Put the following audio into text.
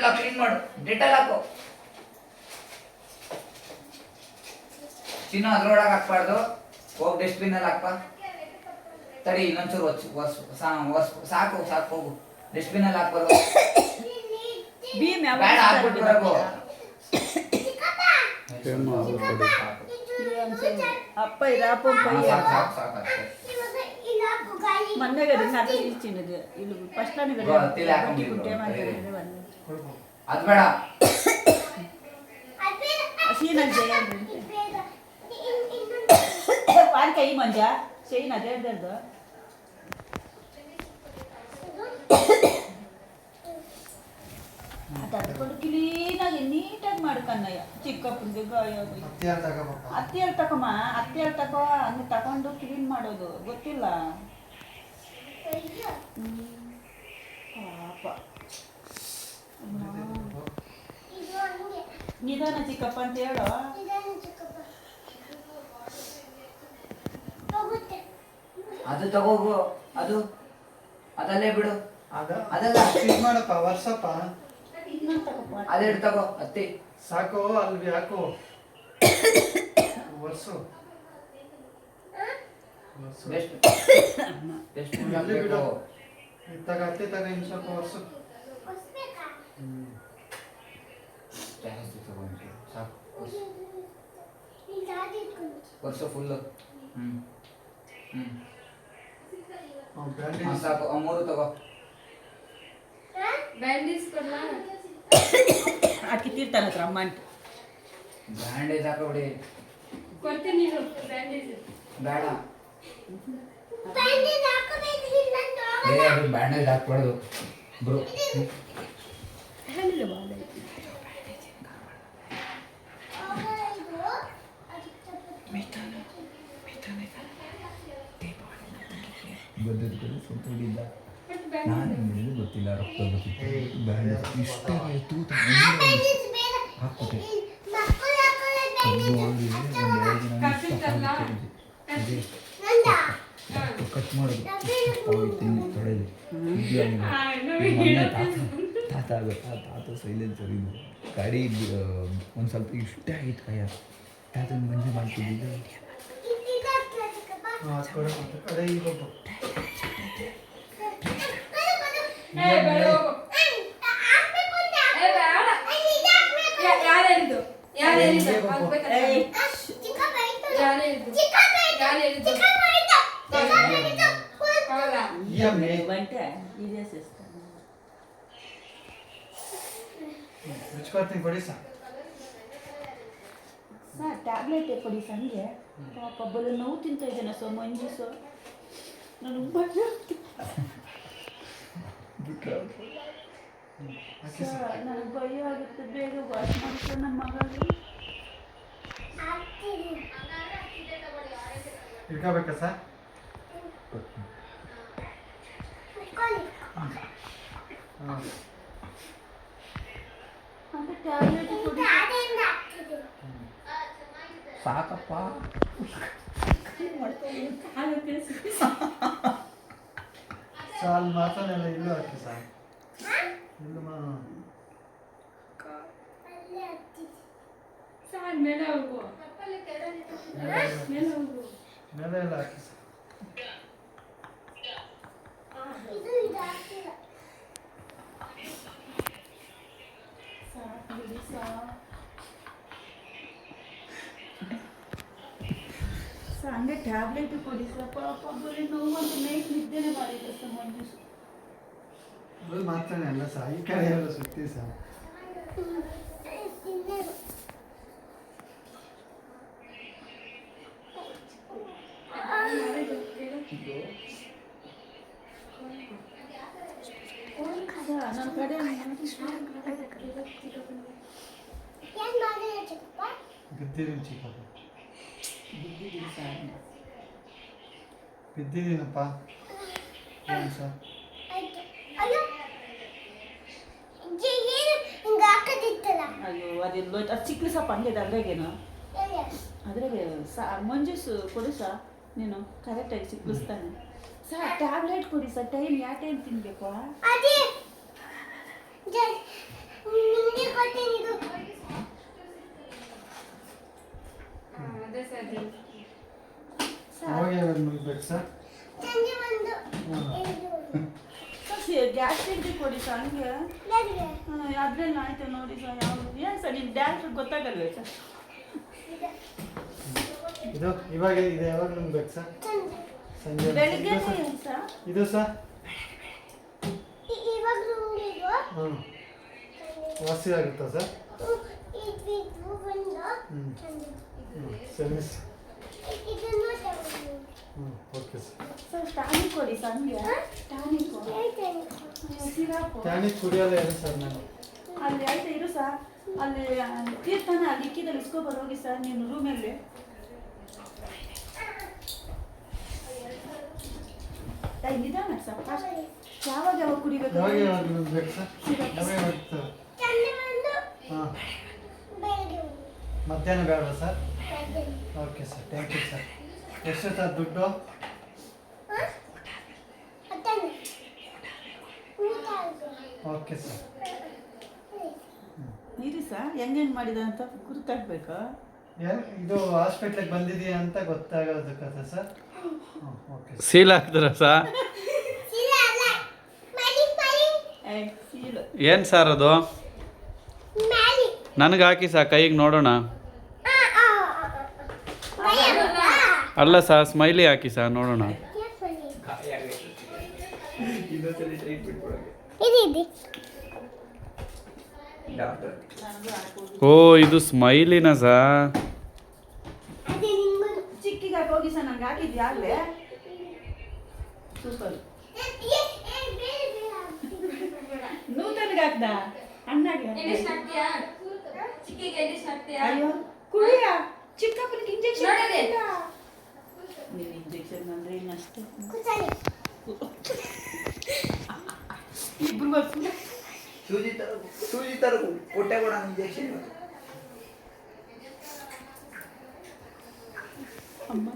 ಎಲ್ಲ ಕ್ಲೀನ್ ಮಾಡು, ಡೆಟಾಲ್ ಹಾಕು. ಚಿನ್ನ ಅದ್ರೊಳಗೆ ಹಾಕ್ಬಾರ್ದು, ಹೋಗಿ ಡಸ್ಟ್ಬಿನ್ ಅಲ್ಲಿ ಹಾಕ್ಪ. ತಡಿ ಇನ್ನೊಂಚೂರು ಸಾಕು ಸಾಕು, ಹೋಗು ಡಸ್ಟ್ಬಿನ್ ಅಲ್ಲಿ ಹಾಕ್ಬಾರ್ದು. ಬೇಡ ಹಾಕ್ಬಿಟ್ಟು ಬರಬೇಕು. అప్ప రాపం మన్నగా నాకు ఇచ్చినది ఇల్లు ఫస్ట్ అని అది ಬೇಡ సీనది చేయండి వారికి అయ్యి మంజా చేయను అదే అదేదో ತಡ್ಕೊಂಡು ಕ್ಲೀನಾಗಿ ನೀಟಾಗಿ ಮಾಡ್ಕನ್ನಯ್ಯ ಚಿಕ್ಕಪ್ಪಂದು ಹತ್ತಿ ತಗೊಮ್ಮ ಹತ್ತಿ ತಗೋ ಹಂಗೆ ತಗೊಂಡು ಕ್ಲೀನ್ ಮಾಡೋದು ಗೊತ್ತಿಲ್ಲ ಪಾಪ ನಿಧಾನ ಚಿಕ್ಕಪ್ಪ ಅಂತ ಹೇಳೋ ಅದು ತಗೋಗು, ಅದು ಅದಲ್ಲೇ ಬಿಡು, ಅದಲ್ಲ ಮಾಡಪ್ಪ ವರ್ಷಪ್ಪ ಅದೆರಡು ತಗೋ ಅತ್ತಿ ಸಾಕು ಅಲ್ಲಿ ಹಾಕು ವರ್ಷು ತಗ ಅತ್ತೆ ತಗ ಇನ್ನು ಸ್ವಲ್ಪ ವರ್ಷು ಸಾಕು ವರ್ಷ ಫುಲ್ಲು ಸಾಕು ಮೂರು ತಗೋ. ಹಾಕಿರ್ತಾನ ಹತ್ರ ಅಮ್ಮ ಅಂತ ಬ್ಯಾಂಡೇಜ್ ಹಾಕೋಬಿಡಿ. ಬೇಡ ಬ್ಯಾಂಡೇಜ್ ಹಾಕ್ಬಾರ್ದು ಬ್ರೋ. ಬಂದದ್ದು ಸ್ವಲ್ಪ ಹೊಡಿಲ್ಲ, ನಾನು ಹೆಂಗೆ ಗೊತ್ತಿಲ್ಲ, ರಕ್ತ ಗೊತ್ತಿತ್ತು, ಬ್ಯಾಂಡೇಜ್ ಇಷ್ಟ ಆಯಿತು ಹಾಕ್ಬಿಟ್ಟೆ. ಕಟ್ ಮಾಡೋದು ತೊಳೆದು ತಾತ ಆಗುತ್ತೆ. ತಾತ ಸೈಲೆನ್ಸರ್ ಇದು ಗಾಡಿ ಒಂದು ಸ್ವಲ್ಪ ಇಷ್ಟ ಆಗಿತ್ತು ಕೈಯ ತಾತನ ಮಂಜು ಮಾಡ್ತಿದ್ದಿದ್ದು. ಟ್ಯಾಬ್ಲೆಟ್ ಕೊಡಿ ಸಂಜೆ. ಪಾಪ ಬಲು ನೋವು ತಿಂತ ಇದ್ದೇನೆ ಸೊ ಮಂಜು ಸೊ ನಾನು ನನಗೆ ಭಯ ಆಗುತ್ತೆ. ಬೇಗ ವಾಶ್ ಮಾಡ್ಕೊಂಡು ನಮ್ಮ ಮಗಳಿಗೆ ಇಟ್ಕೋಬೇಕಾ ಸರ್? ಅಂತ ಟ್ಯಾಬ್ಲೆಟ್ ಕೊಡಿ ಸಾಕಪ್ಪ. ಸಾಲ್ ಮಾತಾನೆಲ್ಲ ಇಲ್ಲೂ ಹಾಕಿ ಸರ್, ಇಲ್ಲ ಮೇಲೆ ಎಲ್ಲ ಹಾಕಿ ಸರ್. ಹಂಗೆ ಟ್ಯಾಬ್ಲೆಟ್ ಕೊಡಿ ಸರ್. ಪಾಪ ಬರೀ ನೋವು ಅಂತ ನೈಟ್ ನಿದ್ದೆನೆ ಮಾಡಿದ್ರು ಸರ್ ಮಂಜು. ಮಾತಾನೆ ಅಲ್ಲ ಸರ್, ಈ ಕಡೆ ಎಲ್ಲ ಸುತ್ತಿ ಸರ್. ನನ್ನ ಕಡೆ ಬಿದ್ದಿದ್ದೀನಿ ಚಿಕ್ಕಪ್ಪ, ಬಿದ್ದಿದ್ದೀನಪ್ಪ. ಏನು ಸರ್? ಅಯ್ಯೋ ಅದೆಲ್ಲ ಅದು ಚಿಕ್ಕಲಿ ಸಪ್ಪ ಹಂಗೆ ಅದ್ರಾಗೇನು ಅದ್ರಾಗೆ ಮಂಜೂಸು ಕೊಡು ಸಾ, ನೀನು ಕರೆಕ್ಟಾಗಿ ಸಿಕ್ಕಿಸ್ತಾನೆ ಸರ್. ಟ್ಯಾಬ್ಲೆಟ್ ಕೊಡಿ ಸರ್. ಟೈಮ್ ಯಾವ ಟೈಮ್ ತಿನ್ಬೇಕು? ಕೊಡಿ ಸರ್ ಹಂಗೆ ಅದ್ರಲ್ಲಿ ಆಯ್ತು ನೋಡಿ ಸರ್ ಯಾವುದು ಏನು ಸರ್ ನಿಮ್ಮ ಡೈರೆಕ್ಟ್ರ್ ಗೊತ್ತಾಗಲ್ವೇ ಸರ್ ಇದು ಇವಾಗ ಇದು ಯಾವಾಗ ನಿಮ್ಗೆ ಬೇಕು ಸರ್ ಸಂಜೆ ಬೆಳಿಗ್ಗೆ ಇದು ಸರ್? ಏನು ಸರ್ ಇದು ಸರ್ ಹ್ಞೂ ವಾಸಿ ಆಗುತ್ತಾ ಸರ್ ಸರಿ ಓಕೆ ಸರ್ ಸರ್ ಟಾನಿಕ್ ಕೊಡಿ ಸರ್ ಹಂಗೆ ಟಾನಿಕ್ ಸಿರಾಪು ಟ್ಯಾನಿಕ್ ಕುಡಿಯೋಲ್ಲ ಏನು ಸರ್ ನಾನು ಅಲ್ಲಿ ಆಯ್ತು ಇರು ಸರ್ ಅಲ್ಲಿ ತೀರ್ಥನ ಅಲ್ಲಿ ಇಕ್ಕಿದಲ್ಲಿ ಇಸ್ಕೊಬರ್ ಹೋಗಿ ಸರ್ ನೀನು ರೂಮಲ್ಲಿ ನಿಧಾನ ಸರ್ ಫಾಸ್ಟ್ ಯಾವಾಗ ಯಾವಾಗ ಕುಡಿಬೇಕು ಯಾವಾಗ ಯಾವಾಗ ನಿಮ್ಗೆ ಬೇಕು ಸರ್ ಯಾವಾಗ ಯಾವಾಗ ಸರ್ ಹಾಂ ಮಧ್ಯಾಹ್ನ ಬೇಡ sir okay sir thank you sir ಎಷ್ಟು ಸರ್ ದುಡ್ಡು ಓಕೆ ಸರ್ ಇರಿ ಸರ್ ಹೆಂಗೆ ಮಾಡಿದ ಅಂತ ಗುರ್ತಾಗ್ಬೇಕು ಇದು ಹಾಸ್ಪಿಟ್ಲಿಗೆ ಬಂದಿದೆಯಾ ಅಂತ ಗೊತ್ತಾಗೋದಕ್ಕತ್ತ ಸರ್ ಓಕೆ ಸೀಲ್ ಹಾಕಿದ್ರ ಸಾ ಸೀಲು ಏನು ಸರ್ ಅದು ನನಗೆ ಹಾಕಿ ಸಾ ಕೈಗೆ ನೋಡೋಣ ಅಲ್ಲ ಸಾ ಸ್ಮೈಲಿ ಹಾಕಿ ಸಾ ನೋಡೋಣ ಇನ್ನೊಂದ್ಸಲಿ ಟ್ರೀಟ್ಮೆಂಟ್ ಕೊಡೋಕೆ ಡಾಕ್ಟರ್ ಓ ಇದು ಸ್ಮೈಲಿನ ಸಾ ಚಿಕ್ಕಿಗೆ ಹೋಗಿ ಸರ್ ನಂಗೆ ಹಾಕಿದ್ಯಾ ಆಗಲೇ ಸೂಪರ್ ನೂತನ್ಗೆ ಹಾಕ್ದ ಅಣ್ಣಗೆ ಅಯ್ಯೋ ಕುಡಿಯ ಚಿಕ್ಕಪ್ಪನಿಗೆ ಇಂಜೆಕ್ಷನ್ ನೀವು ಇಂಜೆಕ್ಷನ್ ಅಂದ್ರೆ ಇನ್ನಷ್ಟೇ ಇಬ್ರು ಬರ್ತೀನಿ ಸೂಜಿ ತರ ಕೊಟ್ಟೆ ಕೂಡ ಇಂಜೆಕ್ಷನ್ ಅಮ್ಮ